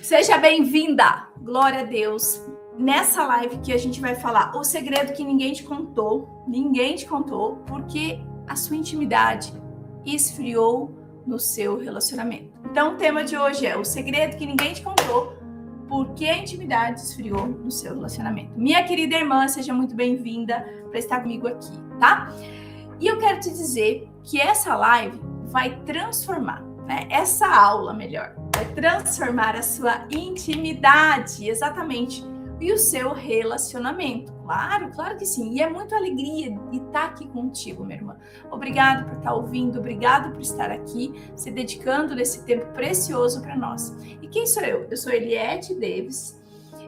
Seja bem-vinda, glória a Deus. Nessa live que a gente vai falar o segredo que ninguém te contou, porque a sua intimidade esfriou no seu relacionamento. Então, o tema de hoje é o segredo que ninguém te contou, porque a intimidade esfriou no seu relacionamento. Minha querida irmã, seja muito bem-vinda para estar comigo aqui, tá? E eu quero te dizer que essa live vai transformar, né? Essa aula, melhor, vai transformar a sua intimidade, exatamente, e o seu relacionamento. Claro que sim. E é muito alegria de estar aqui contigo, minha irmã. Obrigado por estar ouvindo, obrigado por estar aqui, se dedicando nesse tempo precioso para nós. E quem sou eu? Eu sou Eliette Davis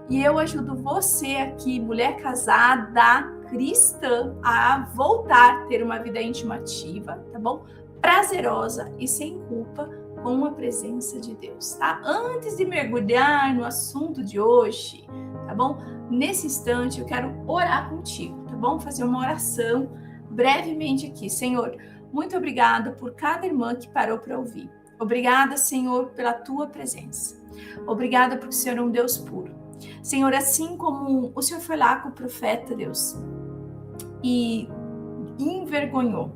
e eu ajudo você aqui, mulher casada, cristã, a voltar a ter uma vida íntima ativa, tá bom? Prazerosa e sem culpa, com a presença de Deus, tá? Antes de mergulhar no assunto de hoje, tá bom? Nesse instante eu quero orar contigo, tá bom? Fazer uma oração brevemente aqui. Senhor, muito obrigada por cada irmã que parou para ouvir. Obrigada, Senhor, pela tua presença. Obrigada porque o Senhor é um Deus puro. Senhor, assim como o Senhor foi lá com o profeta, Deus, e envergonhou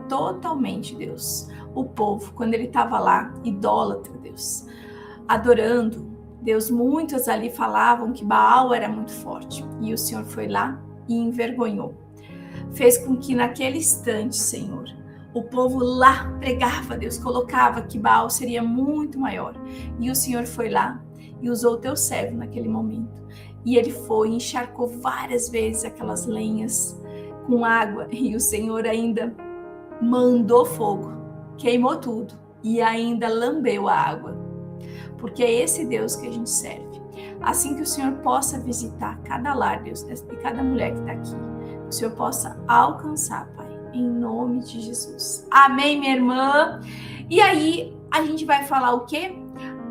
totalmente, Deus, o povo, quando ele estava lá, idólatra, Deus, adorando, Deus, muitos ali falavam que Baal era muito forte, e o Senhor foi lá e envergonhou. Fez com que naquele instante, Senhor, o povo lá pregava, Deus, colocava que Baal seria muito maior, e o Senhor foi lá e usou o teu servo naquele momento, e ele foi e encharcou várias vezes aquelas lenhas com água, e o Senhor ainda mandou fogo, queimou tudo e ainda lambeu a água, porque é esse Deus que a gente serve. Assim que o Senhor possa visitar cada lar, Deus, e cada mulher que está aqui, o Senhor possa alcançar, Pai, em nome de Jesus. Amém, minha irmã? E aí, a gente vai falar o quê?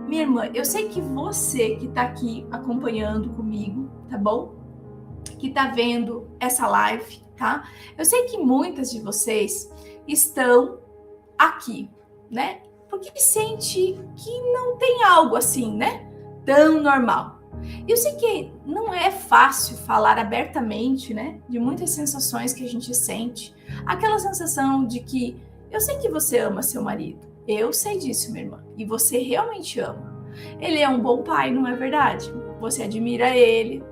Minha irmã, eu sei que você que está aqui acompanhando comigo, tá bom? Que está vendo essa live, tá? Eu sei que muitas de vocês estão aqui, né? Porque sente que não tem algo assim, né? Tão normal. Eu sei que não é fácil falar abertamente, né? De muitas sensações que a gente sente. Aquela sensação de que eu sei que você ama seu marido. Eu sei disso, minha irmã. E você realmente ama. Ele é um bom pai, não é verdade? Você admira ele.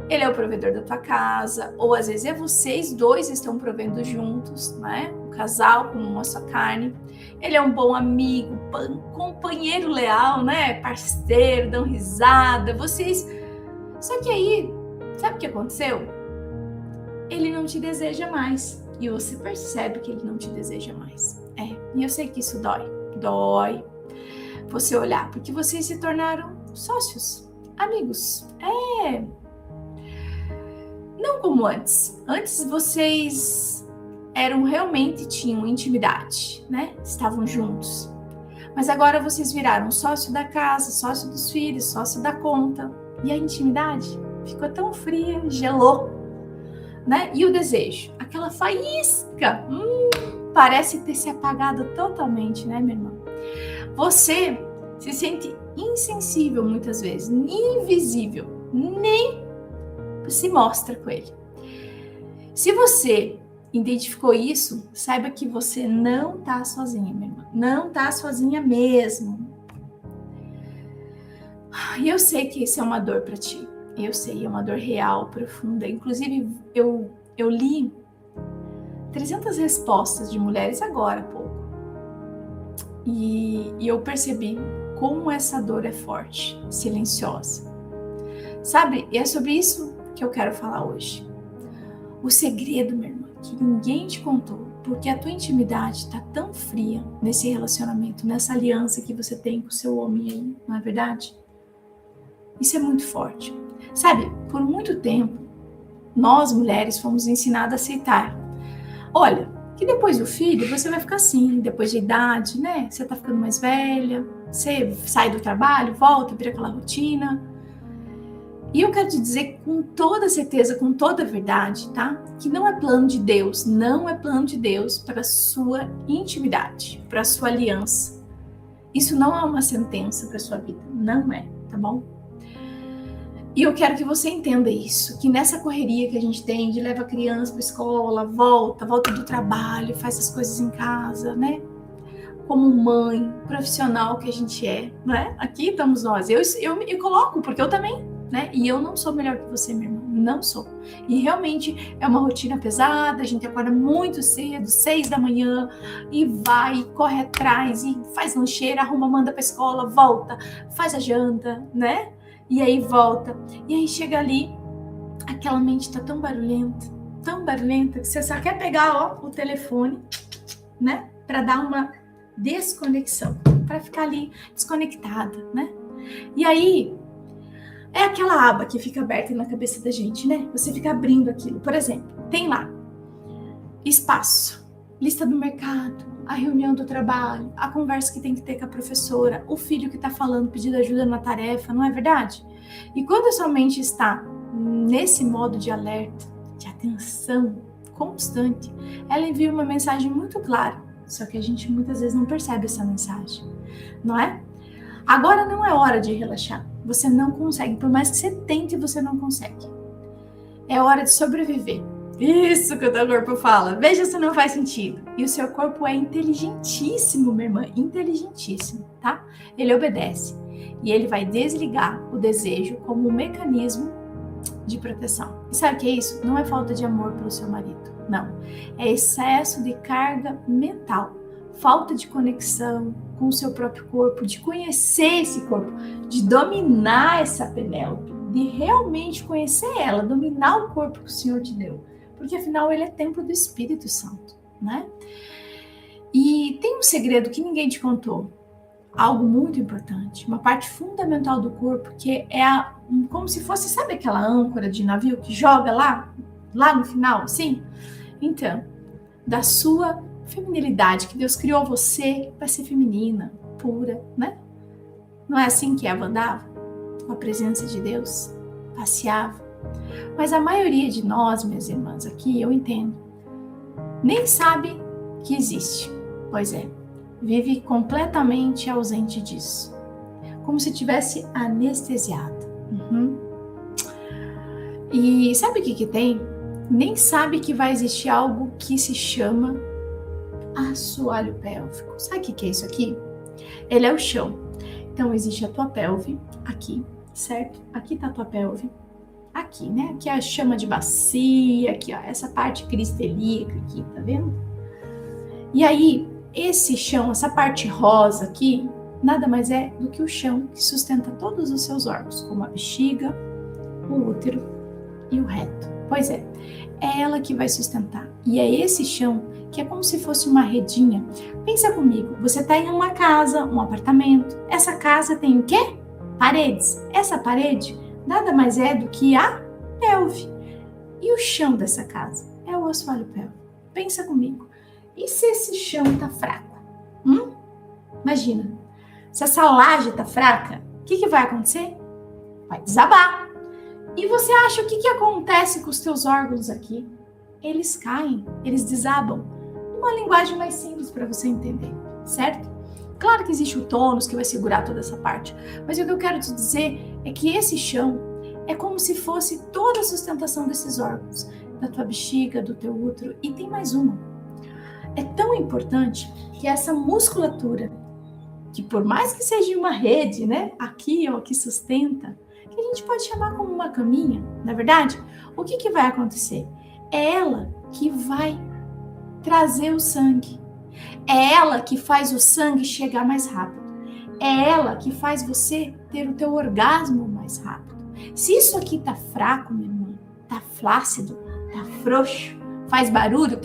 Ele é o provedor da tua casa, ou às vezes é vocês dois estão provendo juntos, né? O casal com uma só carne. Ele é um bom amigo, companheiro leal, né? Parceiro, dão risada, vocês... Só que aí, sabe o que aconteceu? Ele não te deseja mais. E você percebe que ele não te deseja mais. E eu sei que isso dói. Você olhar, porque vocês se tornaram sócios, amigos. Não como antes. Antes vocês tinham intimidade, né? Estavam juntos. Mas agora vocês viraram sócio da casa, sócio dos filhos, sócio da conta. E a intimidade ficou tão fria, gelou, né? E o desejo, aquela faísca, parece ter se apagado totalmente, né, minha irmã? Você se sente insensível muitas vezes, invisível, nem se mostra com ele. Se você identificou isso, saiba que você não está sozinha, minha irmã. Não está sozinha mesmo. E eu sei que isso é uma dor para ti. Eu sei, é uma dor real, profunda. Inclusive, eu li 300 respostas de mulheres agora há pouco. E eu percebi como essa dor é forte, silenciosa. Sabe, e é sobre isso que eu quero falar hoje. O segredo, minha irmã, que ninguém te contou, porque a tua intimidade está tão fria nesse relacionamento, nessa aliança que você tem com o seu homem aí, não é verdade? Isso é muito forte. Sabe, por muito tempo, nós mulheres fomos ensinadas a aceitar. Olha, que depois do filho você vai ficar assim, depois de idade, né? Você tá ficando mais velha, você sai do trabalho, volta, vira aquela rotina. E eu quero te dizer com toda certeza, com toda a verdade, tá? Que não é plano de Deus, não é plano de Deus para a sua intimidade, para a sua aliança. Isso não é uma sentença para sua vida, não é, tá bom? E eu quero que você entenda isso, que nessa correria que a gente tem de levar a criança para a escola, volta do trabalho, faz as coisas em casa, né? Como mãe, profissional que a gente é, né? Aqui estamos nós. Eu me coloco, porque eu também, né? E eu não sou melhor que você, minha irmã, não sou. E realmente é uma rotina pesada, a gente acorda muito cedo, 6 da manhã, e vai, corre atrás, e faz lancheira, arruma, manda para a escola, volta, faz a janta, né? E aí volta, e aí chega ali, aquela mente tá tão barulhenta, que você só quer pegar, ó, o telefone, né? Para dar uma desconexão, para ficar ali desconectada, né? E aí é aquela aba que fica aberta na cabeça da gente, né? Você fica abrindo aquilo. Por exemplo, tem lá espaço, lista do mercado, a reunião do trabalho, a conversa que tem que ter com a professora, o filho que está falando, pedindo ajuda na tarefa, não é verdade? E quando a sua mente está nesse modo de alerta, de atenção constante, ela envia uma mensagem muito clara, só que a gente muitas vezes não percebe essa mensagem, não é? Agora não é hora de relaxar, você não consegue, por mais que você tente, você não consegue. É hora de sobreviver. Isso que o teu corpo fala. Veja se não faz sentido. E o seu corpo é inteligentíssimo, minha irmã. Inteligentíssimo, tá? Ele obedece. E ele vai desligar o desejo como um mecanismo de proteção. E sabe o que é isso? Não é falta de amor pelo seu marido. Não. É excesso de carga mental. Falta de conexão com o seu próprio corpo. De conhecer esse corpo. De dominar essa Penélope. De realmente conhecer ela. Dominar o corpo que o Senhor te deu. Porque afinal ele é templo do Espírito Santo, né? E tem um segredo que ninguém te contou, algo muito importante, uma parte fundamental do corpo que é como se fosse, sabe aquela âncora de navio que joga lá no final, sim? Então, da sua feminilidade, que Deus criou você para ser feminina, pura, né? Não é assim que Eva andava? Com a presença de Deus, passeava. Mas a maioria de nós, minhas irmãs, aqui, eu entendo, nem sabe que existe. Pois é, vive completamente ausente disso. Como se tivesse anestesiada. E sabe o que tem? Nem sabe que vai existir algo que se chama assoalho pélvico. Sabe o que é isso aqui? Ele é o chão. Então, existe a tua pelve aqui, certo? Aqui tá a tua pelve. Aqui, né? Aqui é a chama de bacia, aqui, ó, essa parte cristelíaca aqui, tá vendo? E aí, esse chão, essa parte rosa aqui, nada mais é do que o chão que sustenta todos os seus órgãos, como a bexiga, o útero e o reto. Pois é ela que vai sustentar. E é esse chão que é como se fosse uma redinha. Pensa comigo, você tá em uma casa, um apartamento. Essa casa tem o quê? Paredes. Essa parede nada mais é do que a pelve. E o chão dessa casa é o assoalho pélvico. Pensa comigo. E se esse chão tá fraco? Imagina. Se essa laje tá fraca, o que vai acontecer? Vai desabar. E você acha o que acontece com os teus órgãos aqui? Eles caem, eles desabam. Uma linguagem mais simples para você entender, certo? Claro que existe o tônus que vai segurar toda essa parte, mas o que eu quero te dizer é que esse chão é como se fosse toda a sustentação desses órgãos, da tua bexiga, do teu útero, e tem mais uma. É tão importante que essa musculatura, que por mais que seja uma rede, né, aqui ó, que sustenta, que a gente pode chamar como uma caminha, na verdade, o que vai acontecer? É ela que vai trazer o sangue. É ela que faz o sangue chegar mais rápido. É ela que faz você ter o teu orgasmo mais rápido. Se isso aqui tá fraco, minha irmã, tá flácido, tá frouxo, faz barulho,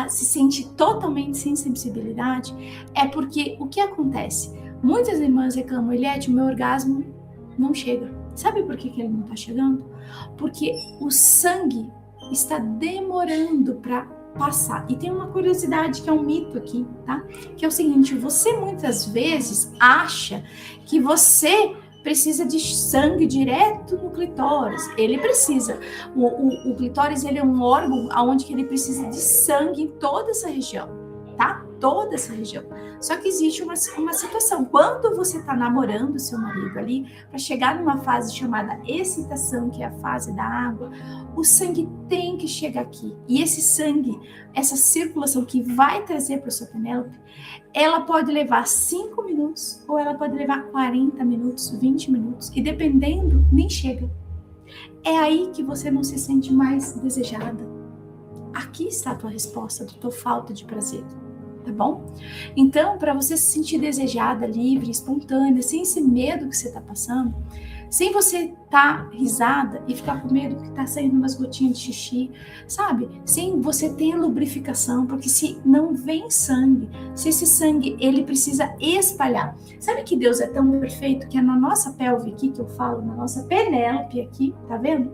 se sente totalmente sem sensibilidade, é porque o que acontece? Muitas irmãs reclamam, Eliette, o meu orgasmo não chega. Sabe por que ele não tá chegando? Porque o sangue está demorando para passar. E tem uma curiosidade que é um mito aqui, tá? Que é o seguinte, você muitas vezes acha que você precisa de sangue direto no clitóris. Ele precisa. O clitóris, ele é um órgão onde ele precisa de sangue em toda essa região, tá? toda essa região. Só que existe uma situação. Quando você está namorando o seu marido ali, para chegar numa fase chamada excitação, que é a fase da água, o sangue tem que chegar aqui. E esse sangue, essa circulação que vai trazer para a sua Penélope, ela pode levar 5 minutos ou ela pode levar 40 minutos, 20 minutos. E dependendo, nem chega. É aí que você não se sente mais desejada. Aqui está a tua resposta da tua falta de prazer, tá bom? Então, para você se sentir desejada, livre, espontânea, sem esse medo que você está passando, sem você estar risada e ficar com medo que está saindo umas gotinhas de xixi, sabe? Sem você ter lubrificação, porque se não vem sangue, se esse sangue, ele precisa espalhar. Sabe que Deus é tão perfeito que é na nossa pelve aqui, que eu falo, na nossa Penélope aqui, tá vendo?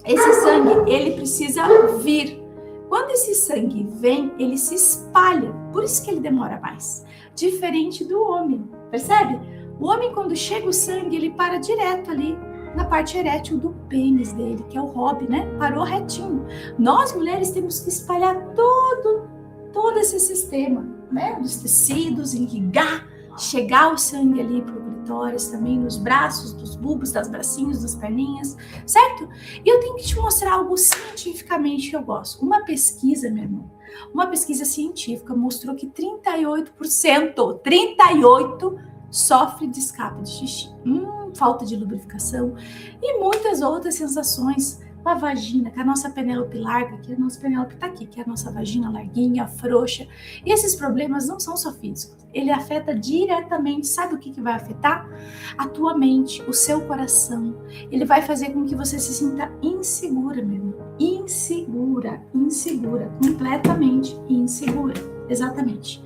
Esse sangue, ele precisa vir. Quando esse sangue vem, ele se espalha, por isso que ele demora mais. Diferente do homem, percebe? O homem, quando chega o sangue, ele para direto ali na parte erétil do pênis dele, que é o hobby, né? Parou retinho. Nós, mulheres, temos que espalhar todo esse sistema, né? Dos tecidos, irrigar, chegar o sangue ali pro clitóris também, nos braços, dos bulbos, das bracinhos, das perninhas, certo? E eu tenho que te mostrar algo cientificamente que eu gosto. Uma pesquisa, meu irmão, uma pesquisa científica mostrou que 38% sofre de escape de xixi, falta de lubrificação e muitas outras sensações com a vagina, que a nossa Penélope larga, que a nossa Penélope tá aqui, que é a nossa vagina larguinha, frouxa. E esses problemas não são só físicos, ele afeta diretamente, sabe o que vai afetar? A tua mente, o seu coração. Ele vai fazer com que você se sinta insegura, meu irmão. Insegura, completamente insegura, exatamente.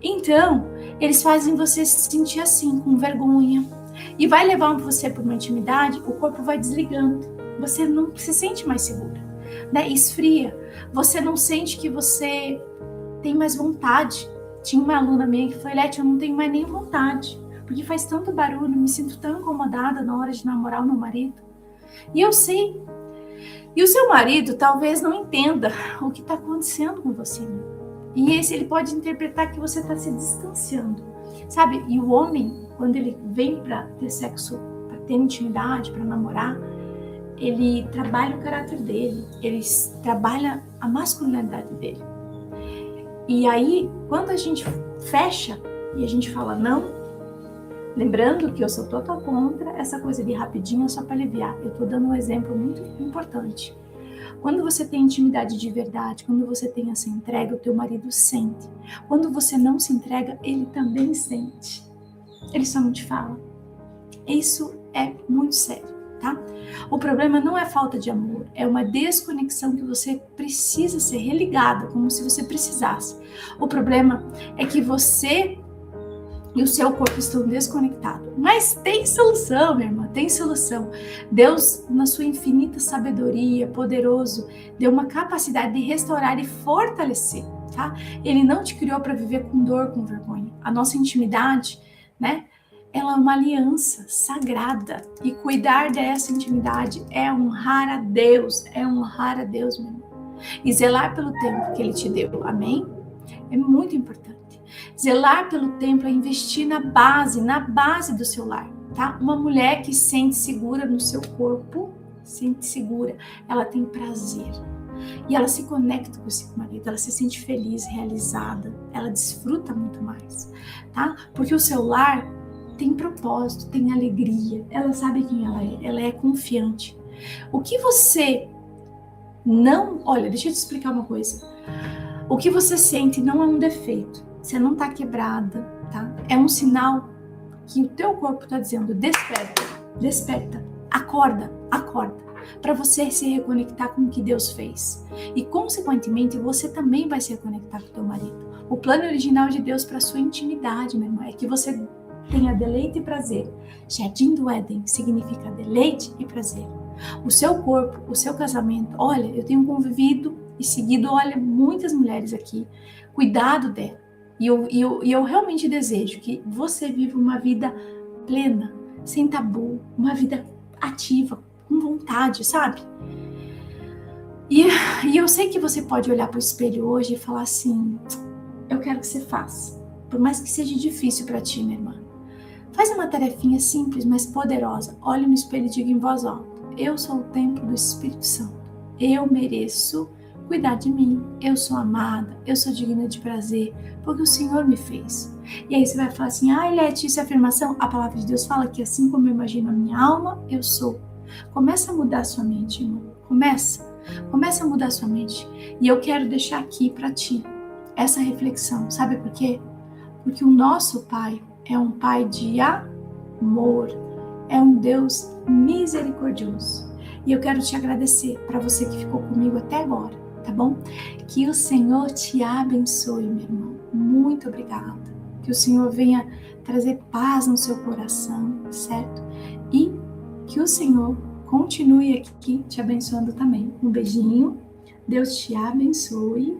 Então, eles fazem você se sentir assim, com vergonha, e vai levar você para uma intimidade, o corpo vai desligando, você não se sente mais segura, né? Esfria, você não sente que você tem mais vontade. Tinha uma aluna minha que falou, Leti, eu não tenho mais nem vontade, porque faz tanto barulho, me sinto tão incomodada na hora de namorar o meu marido. E eu sei, e o seu marido talvez não entenda o que está acontecendo com você, né? E ele pode interpretar que você está se distanciando, sabe? E o homem, quando ele vem para ter sexo, para ter intimidade, para namorar, ele trabalha o caráter dele, ele trabalha a masculinidade dele. E aí, quando a gente fecha e a gente fala não, lembrando que eu sou total contra essa coisa de rapidinho só para aliviar. Eu estou dando um exemplo muito importante. Quando você tem intimidade de verdade, quando você tem essa entrega, o teu marido sente. Quando você não se entrega, ele também sente. Ele só não te fala. Isso é muito sério, tá? O problema não é falta de amor, é uma desconexão que você precisa ser religada, como se você precisasse. O problema é que você e o seu corpo estão desconectados. Mas tem solução, minha irmã, tem solução. Deus, na sua infinita sabedoria, poderoso, deu uma capacidade de restaurar e fortalecer, tá? Ele não te criou para viver com dor, com vergonha. A nossa intimidade, né? Ela é uma aliança sagrada. E cuidar dessa intimidade é honrar a Deus, meu irmão. E zelar pelo tempo que Ele te deu, amém? É muito importante. Zelar pelo tempo é investir na base do seu lar, tá? Uma mulher que se sente segura no seu corpo, sente segura, ela tem prazer. E ela se conecta com o seu marido, ela se sente feliz, realizada, ela desfruta muito mais, tá? Porque o seu lar tem propósito, tem alegria, ela sabe quem ela é confiante. O que você não... Olha, deixa eu te explicar uma coisa. O que você sente não é um defeito. Você não está quebrada, tá? É um sinal que o teu corpo está dizendo, desperta, acorda, para você se reconectar com o que Deus fez. E, consequentemente, você também vai se reconectar com o teu marido. O plano original de Deus para a sua intimidade, meu irmão, é que você tenha deleite e prazer. Jardim do Éden significa deleite e prazer. O seu corpo, o seu casamento, olha, eu tenho convivido e seguido, olha, muitas mulheres aqui, cuidado dela. E eu realmente desejo que você viva uma vida plena, sem tabu, uma vida ativa, com vontade, sabe? E eu sei que você pode olhar para o espelho hoje e falar assim, eu quero que você faça. Por mais que seja difícil para ti, minha irmã. Faz uma tarefinha simples, mas poderosa. Olhe no espelho e diga em voz alta: eu sou o templo do Espírito Santo. Eu mereço cuidar de mim. Eu sou amada. Eu sou digna de prazer, porque o Senhor me fez. E aí você vai falar assim: ai, Leti, isso é afirmação? A palavra de Deus fala que assim como eu imagino a minha alma, eu sou. Começa a mudar a sua mente, irmão. Começa a mudar a sua mente. E eu quero deixar aqui para ti essa reflexão. Sabe por quê? Porque o nosso Pai é um Pai de amor, é um Deus misericordioso. E eu quero te agradecer para você que ficou comigo até agora, tá bom? Que o Senhor te abençoe, meu irmão. Muito obrigada. Que o Senhor venha trazer paz no seu coração, certo? E que o Senhor continue aqui te abençoando também. Um beijinho. Deus te abençoe.